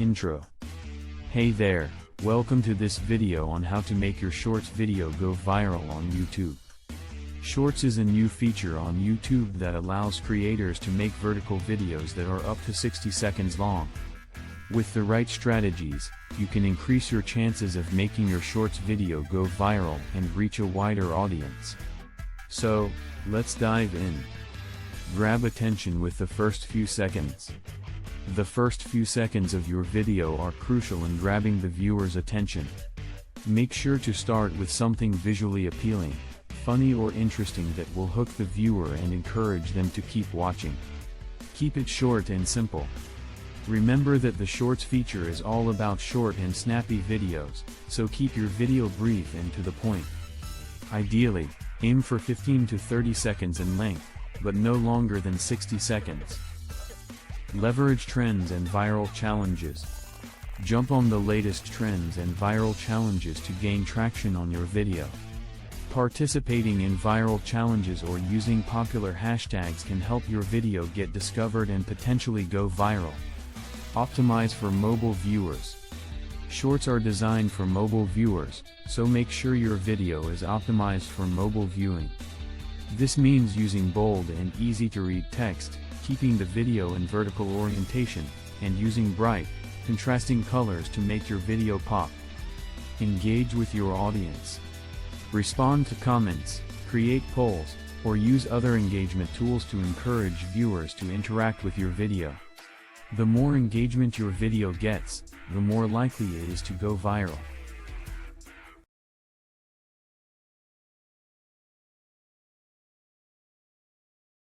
Intro. Hey there, welcome to this video on how to make your Shorts video go viral on YouTube. Shorts is a new feature on YouTube that allows creators to make vertical videos that are up to 60 seconds long. With the right strategies, you can increase your chances of making your Shorts video go viral and reach a wider audience. So, let's dive in. Grab attention with the first few seconds. The first few seconds of your video are crucial in grabbing the viewer's attention. Make sure to start with something visually appealing, funny or interesting that will hook the viewer and encourage them to keep watching. Keep it short and simple. Remember that the Shorts feature is all about short and snappy videos, so keep your video brief and to the point. Ideally, aim for 15 to 30 seconds in length, but no longer than 60 seconds. Leverage trends and viral challenges. Jump on the latest trends and viral challenges to gain traction on your video. Participating in viral challenges or using popular hashtags can help your video get discovered and potentially go viral. Optimize for mobile viewers. Shorts are designed for mobile viewers, so make sure your video is optimized for mobile viewing. This means using bold and easy-to-read text, keeping the video in vertical orientation, and using bright, contrasting colors to make your video pop. Engage with your audience. Respond to comments, create polls, or use other engagement tools to encourage viewers to interact with your video. The more engagement your video gets, the more likely it is to go viral.